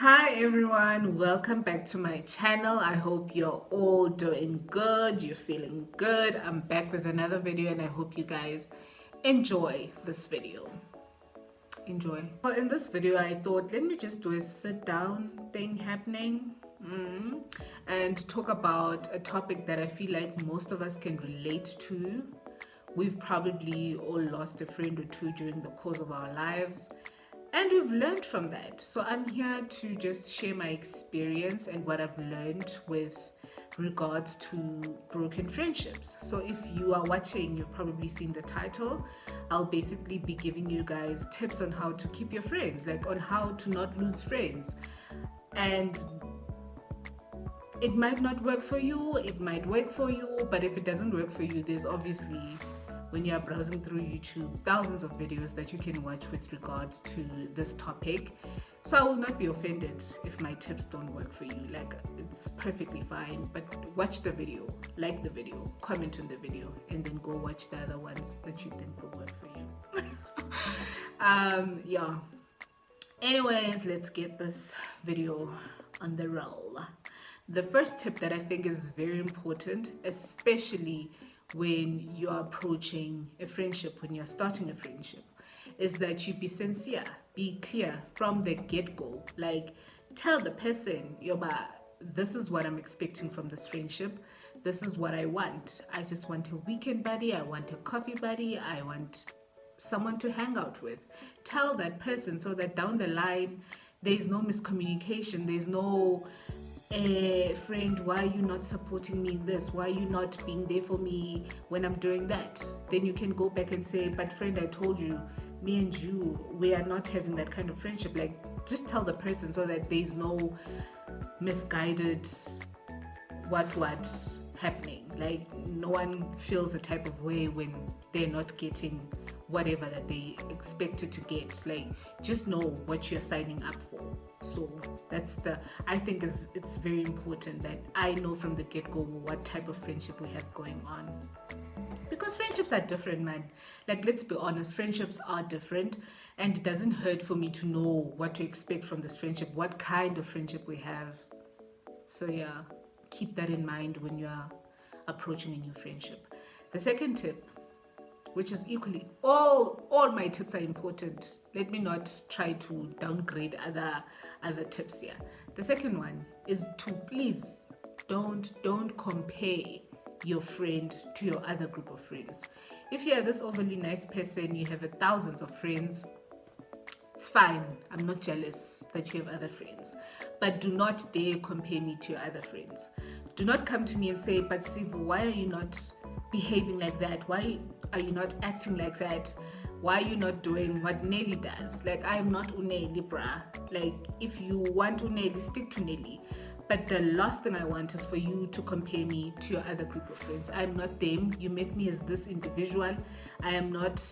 Hi everyone, welcome back to my channel. I hope you're all doing good, you're feeling good. I'm back with another video and I hope you guys enjoy this video. Enjoy. Well, in this video I thought let me just do a sit down thing happening and talk about a topic that I feel like most of us can relate to. We've probably all lost a friend or two during the course of our lives, and we've learned from that. So I'm here to just share my experience and what I've learned with regards to broken friendships. So if you are watching, you've probably seen the title. I'll basically be giving you guys tips on how to keep your friends, like on how to not lose friends. And it might not work for you, it might work for you, but if it doesn't work for you, there's obviously, when you're browsing through YouTube, thousands of videos that you can watch with regards to this topic. So I will not be offended if my tips don't work for you. Like, it's perfectly fine, but watch the video, like the video, comment on the video, and then go watch the other ones that you think will work for you. Yeah. Anyways, let's get this video on the roll. The first tip that I think is very important, especially when you're approaching a friendship, when you're starting a friendship, is that you be sincere, be clear from the get-go. Like, tell the person, yoba, this is what I'm expecting from this friendship. This is what I want. I just want a weekend buddy. I want a coffee buddy. I want someone to hang out with. Tell that person so that down the line, there's no miscommunication. There's no friend, why are you not supporting me in this? Why are you not being there for me when I'm doing that? Then you can go back and say, but friend, I told you, me and you, we are not having that kind of friendship. Like, just tell the person so that there's no misguided what happening. Like, no one feels a type of way when they're not getting whatever that they expected to get. Like, just know what you're signing up for. So that's I think it's very important that I know from the get-go what type of friendship we have going on, because friendships are different, man. Like, let's be honest, friendships are different, and it doesn't hurt for me to know what to expect from this friendship, what kind of friendship we have. So yeah, keep that in mind when you're approaching a new friendship. The second tip, which is equally, all my tips are important. Let me not try to downgrade other tips here. The second one is to please don't compare your friend to your other group of friends. If you're this overly nice person, you have thousands of friends, it's fine. I'm not jealous that you have other friends. But do not dare compare me to your other friends. Do not come to me and say, but Sivu, why are you not behaving like that? Why are you not acting like that? Why are you not doing what Nelly does? Like, I'm not Uneli, bruh. Like, if you want Uneli, stick to Nelly. But the last thing I want is for you to compare me to your other group of friends. I'm not them. You met me as this individual. I am not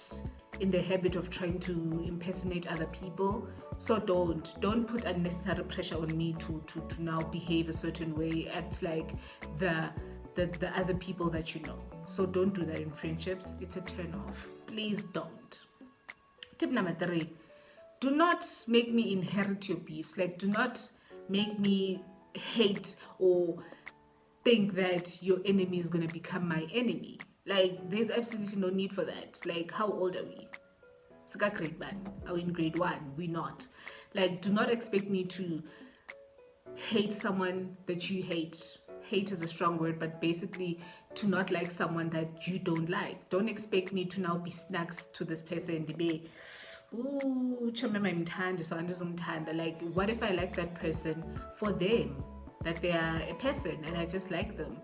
in the habit of trying to impersonate other people. So don't put unnecessary pressure on me to now behave a certain way, act like the other people that you know. So don't do that in friendships. It's a turn off. Please don't. Tip number 3, do not make me inherit your beefs. Like, do not make me hate or think that your enemy is going to become my enemy. Like, there's absolutely no need for that. Like, how old are we? Sika grade 1. Are we in grade 1? We're not. Like, do not expect me to hate someone that you hate. Hate is a strong word, but basically to not like someone that you don't like. Don't expect me to now be snacks to this person and be, ooh, like, what if I like that person for them, that they are a person and I just like them?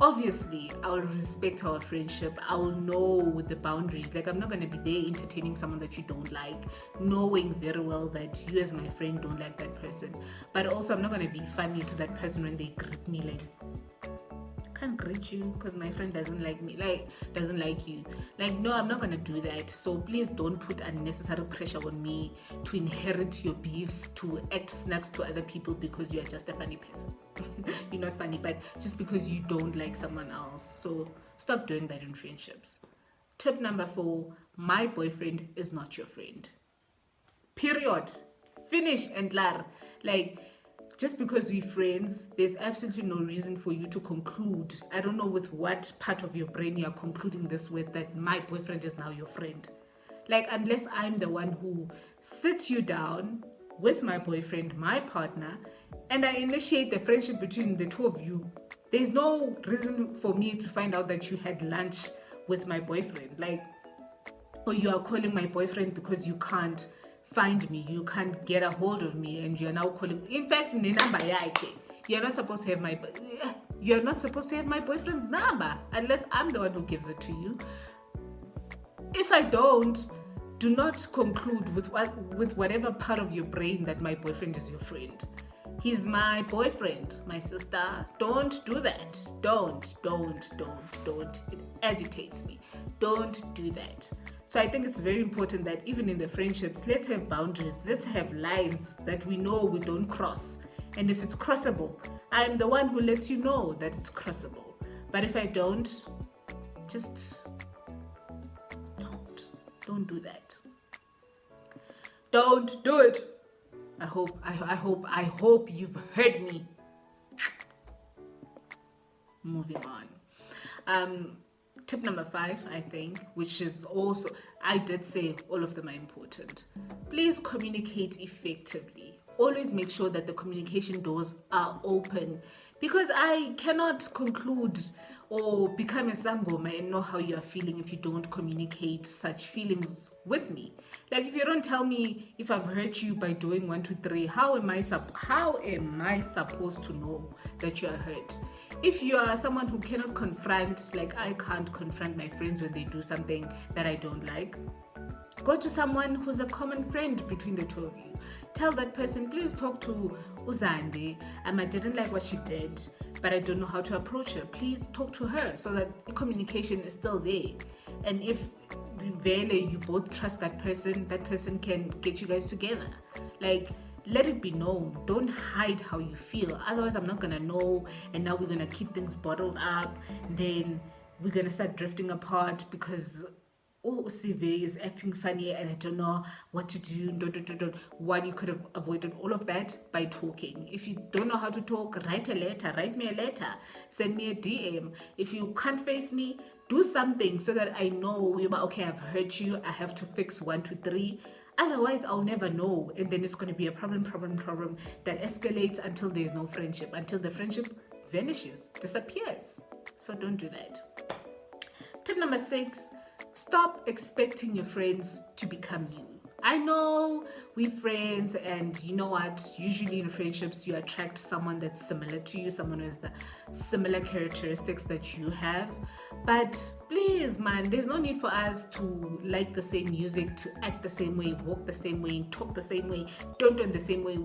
Obviously, I'll respect our friendship. I'll know the boundaries. Like, I'm not going to be there entertaining someone that you don't like, knowing very well that you as my friend don't like that person. But also, I'm not going to be funny to that person when they greet me like, can't greet you because my friend doesn't like me, like, doesn't like you. Like, no, I'm not gonna do that. So please don't put unnecessary pressure on me to inherit your beefs, to act snacks to other people because you are just a funny person. You're not funny, but just because you don't like someone else. So stop doing that in friendships. Tip number 4, my boyfriend is not your friend. Period. Finish and lar. Like, just because we're friends, there's absolutely no reason for you to conclude. I don't know with what part of your brain you are concluding this with, that my boyfriend is now your friend. Like, unless I'm the one who sits you down with my boyfriend, my partner, and I initiate the friendship between the two of you, there's no reason for me to find out that you had lunch with my boyfriend. Like, or you are calling my boyfriend because you can't find me, you can't get a hold of me, and you're now calling. In fact, you're not supposed to have my boyfriend's number unless I'm the one who gives it to you. If I don't, do not conclude with whatever part of your brain that my boyfriend is your friend. He's my boyfriend, my sister. Don't do that. Don't. It agitates me. Don't do that. So I think it's very important that even in the friendships, let's have boundaries. Let's have lines that we know we don't cross. And if it's crossable, I'm the one who lets you know that it's crossable. But if I don't, just don't do that. Don't do it. I hope you've heard me. Moving on. Tip number 5, I think, which is also, I did say all of them are important. Please communicate effectively. Always make sure that the communication doors are open, because I cannot conclude or become a sangoma and know how you are feeling if you don't communicate such feelings with me. Like, if you don't tell me if I've hurt you by doing 1, 2, 3, how am I supposed to know that you are hurt? If you are someone who cannot confront, like I can't confront my friends when they do something that I don't like, go to someone who's a common friend between the two of you. Tell that person, please talk to Uzandi. I didn't like what she did, but I don't know how to approach her. Please talk to her, so that communication is still there. And if you both trust that person can get you guys together. Like, let it be known. Don't hide how you feel. Otherwise, I'm not gonna know, and now we're gonna keep things bottled up. Then we're gonna start drifting apart because CV is acting funny and I don't know what to do. While you could have avoided all of that by talking. If you don't know how to talk, write me a letter, send me a DM. If you can't face me, do something so that I know, okay, I've hurt you, I have to fix 1, 2, 3. Otherwise, I'll never know, and then it's going to be a problem that escalates until there's no friendship, until the friendship vanishes, disappears. So don't do that. Tip number 6, stop expecting your friends to become you. I know we're friends, and you know what? Usually in friendships, you attract someone that's similar to you, someone who has the similar characteristics that you have. But please, man, there's no need for us to like the same music, to act the same way, walk the same way, talk the same way, don't do it the same way.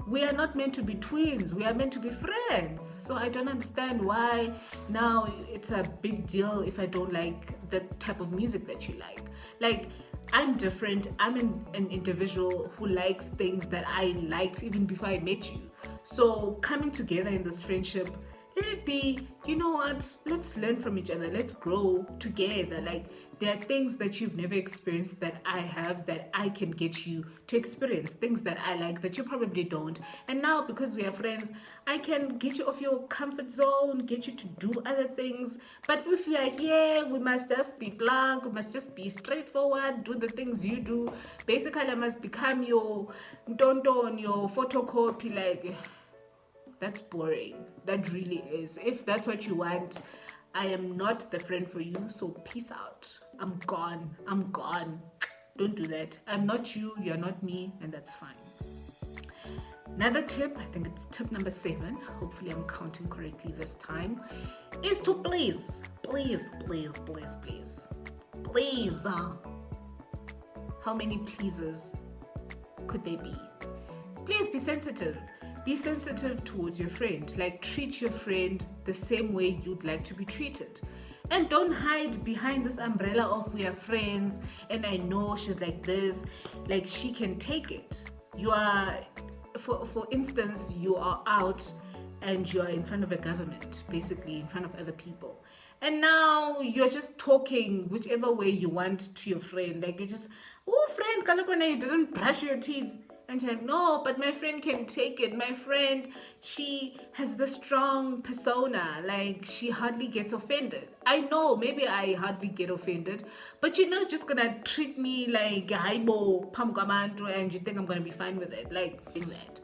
We are not meant to be twins. We are meant to be friends. So I don't understand why now it's a big deal if I don't like the type of music that you like. Like, I'm different. I'm an individual who likes things that I liked even before I met you. So coming together in this friendship, let it be, you know what, let's learn from each other, let's grow together. Like, there are things that you've never experienced that I have, that I can get you to experience, things that I like that you probably don't. And now, because we are friends, I can get you off your comfort zone, get you to do other things. But if we are here, we must just be blank, we must just be straightforward, do the things you do. Basically, I must become your Tonton, your photocopy. Like, that's boring. That really is. If that's what you want, I am not the friend for you. So peace out. I'm gone. Don't do that. I'm not you. You're not me. And that's fine. Another tip, I think it's tip number 7. Hopefully I'm counting correctly this time. Is to please. How many pleases could there be? Please be sensitive. Be sensitive towards your friend. Like, treat your friend the same way you'd like to be treated. And don't hide behind this umbrella of we are friends and I know she's like this, like she can take it. You are, for instance, you are out and you are in front of a government, basically in front of other people. And now you're just talking whichever way you want to your friend. Like, you're just, oh friend, Kalakwana, you didn't brush your teeth. And she's like, no, but my friend can take it. My friend, she has the strong persona. Like, she hardly gets offended. I know, maybe I hardly get offended, but you're not just gonna treat me like haibo pamkamantu and you think I'm gonna be fine with it. Like, doing that.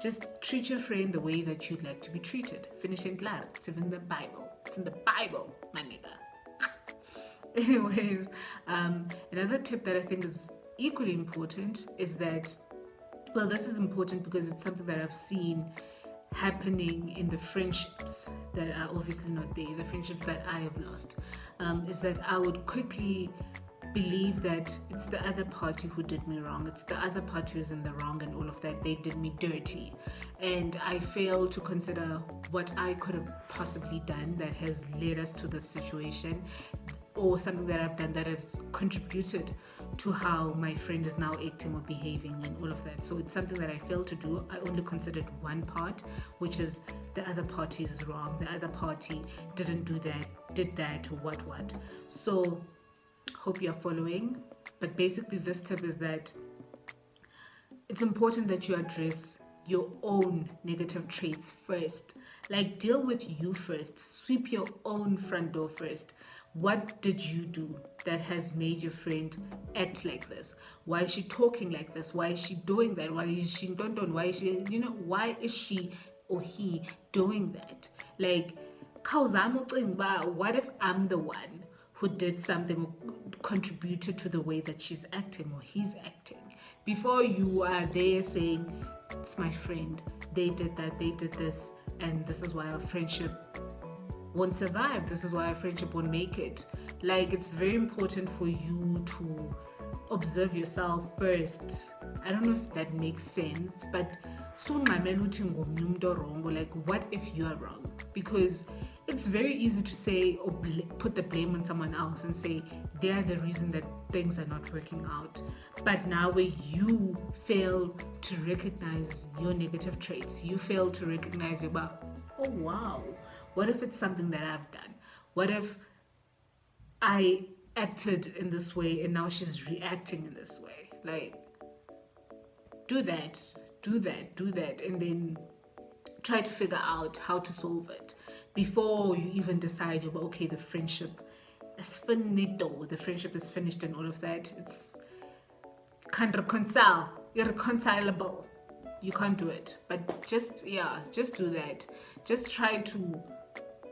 Just treat your friend the way that you'd like to be treated. Finish in class. It's in the Bible. It's in the Bible, my nigga. Anyways, another tip that I think is equally important is that, well, this is important because it's something that I've seen happening in the friendships that are obviously not there, the friendships that I have lost, is that I would quickly believe that it's the other party who did me wrong. It's the other party who's in the wrong and all of that. They did me dirty. And I fail to consider what I could have possibly done that has led us to this situation, or something that I've done that has contributed to how my friend is now acting or behaving and all of that. So it's something that I failed to do. I only considered one part, which is the other party is wrong. The other party didn't do that, did that, or what. So hope you're following. But basically this tip is that it's important that you address your own negative traits first. Like, deal with you first. Sweep your own front door first. What did you do that has made your friend act like this? Why is she talking like this? Why is she doing that? Why is she why is she, why is she or he doing that? Like, what if I'm the one who did something or contributed to the way that she's acting or he's acting? Before you are there saying, it's my friend, they did that, they did this, and this is why our friendship won't survive, this is why our friendship won't make it. Like, it's very important for you to observe yourself first. I don't know if that makes sense, but like, what if you are wrong? Because it's very easy to say or put the blame on someone else and say they are the reason that things are not working out. But now where you fail to recognize your negative traits, you fail to recognize oh wow, what if it's something that I've done? What if I acted in this way and now she's reacting in this way? Like, do that, and then try to figure out how to solve it before you even decide, okay, the friendship is finito, the friendship is finished and all of that. It's can't reconcile, irreconcilable. You can't do it. But just do that. Just try to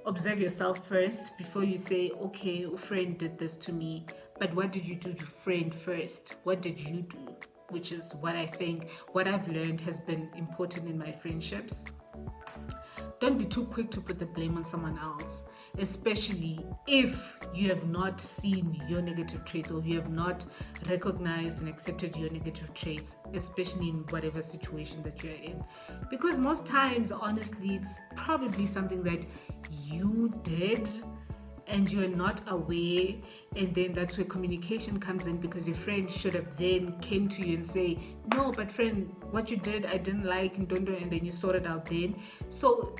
observe yourself first before you say, okay, a friend did this to me, but what did you do to friend first? What did you do? Which is what I think, what I've learned has been important in my friendships. Don't be too quick to put the blame on someone else, especially if you have not seen your negative traits or you have not recognized and accepted your negative traits, especially in whatever situation that you're in. Because most times, honestly, it's probably something that you did and you're not aware, and then that's where communication comes in, because your friend should have then came to you and say, no, but friend, what you did I didn't like, and then you sort it out then. So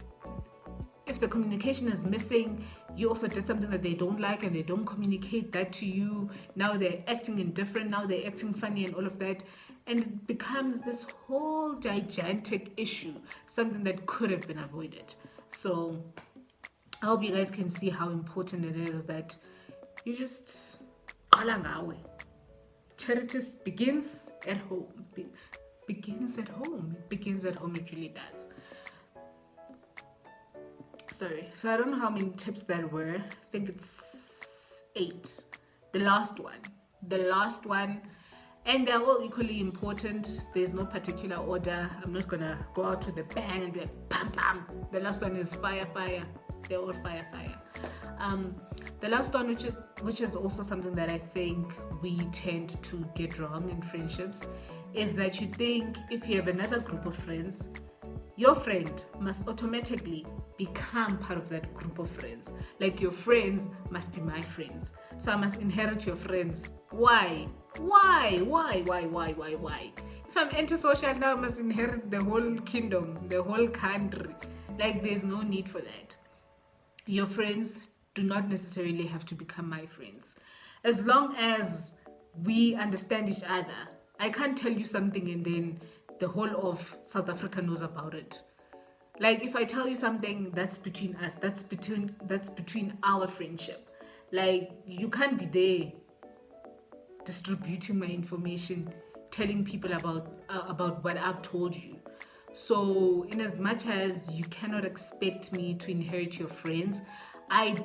if the communication is missing, you also did something that they don't like and they don't communicate that to you, now they're acting indifferent, now they're acting funny and all of that, and it becomes this whole gigantic issue, something that could have been avoided. So I hope you guys can see how important it is that you just charity begins at home. Begins at home. It begins at home. It really does. Sorry. So I don't know how many tips there were. I think it's 8. The last one. And they're all equally important. There's no particular order. I'm not gonna go out with a bang and be like, bam, bam. The last one is fire. They're all fire. The last one, which is also something that I think we tend to get wrong in friendships, is that you think if you have another group of friends, your friend must automatically become part of that group of friends. Like, your friends must be my friends, so I must inherit your friends. Why? If I'm antisocial now, I must inherit the whole kingdom, the whole country. Like, there's no need for that. Your friends do not necessarily have to become my friends. As long as we understand each other. I can't tell you something and then the whole of South Africa knows about it. Like if I tell you something that's between us, that's between our friendship. Like you can't be there distributing my information, telling people about what I've told you. So in as much as you cannot expect me to inherit your friends, I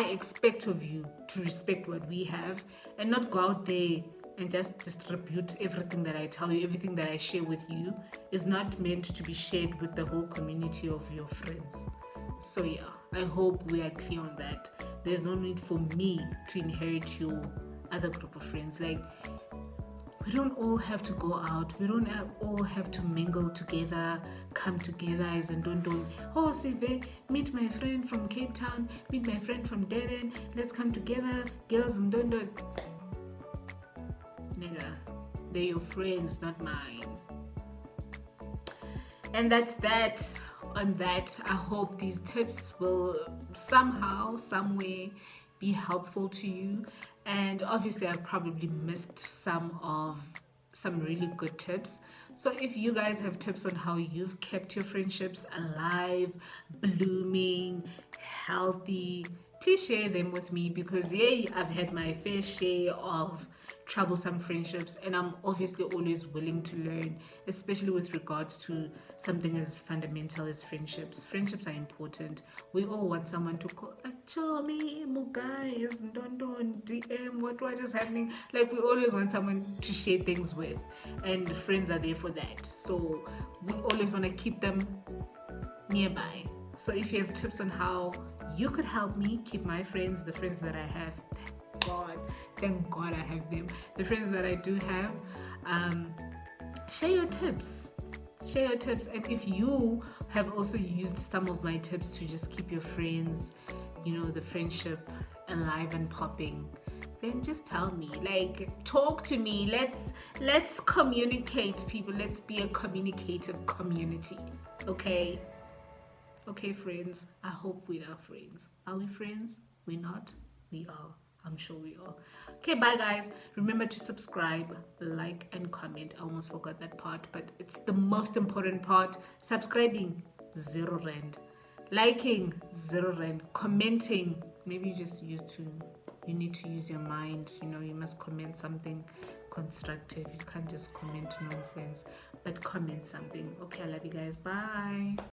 expect of you to respect what we have and not go out there and just distribute everything that I tell you. Everything that I share with you is not meant to be shared with the whole community of your friends. So yeah, I hope we are clear on that. There's no need for me to inherit your other group of friends. Like we don't all have to go out. We don't all have to mingle together, come together as in don't. Oh, Sive, meet my friend from Cape Town, meet my friend from Durban. Let's come together, girls and don't. Nigga, they're your friends, not mine. And that's that. On that, I hope these tips will somehow, some way be helpful to you. And obviously I've probably missed some really good tips. So if you guys have tips on how you've kept your friendships alive, blooming, healthy, please share them with me, because I've had my fair share of troublesome friendships, and I'm obviously always willing to learn, especially with regards to something as fundamental as friendships. Friendships are important. We all want someone to call, Achomi, guys, don't DM, what is happening? Like we always want someone to share things with, and friends are there for that. So we always want to keep them nearby. So if you have tips on how you could help me keep my friends, the friends that I have, thank God I have them, the friends that I do have, share your tips. And if you have also used some of my tips to just keep your friends, the friendship alive and popping, then just tell me. Like, talk to me. Let's communicate, people. Let's be a communicative community. Okay, friends, I hope we are friends. Are we friends? We're not? We are. I'm sure we are. Okay, bye guys. Remember to subscribe, like, and comment. I almost forgot that part, but it's the most important part. Subscribing, 0 rand. Liking, 0 rand. Commenting, maybe you need to use your mind. You must comment something constructive. You can't just comment nonsense, but comment something. Okay, I love you guys. Bye.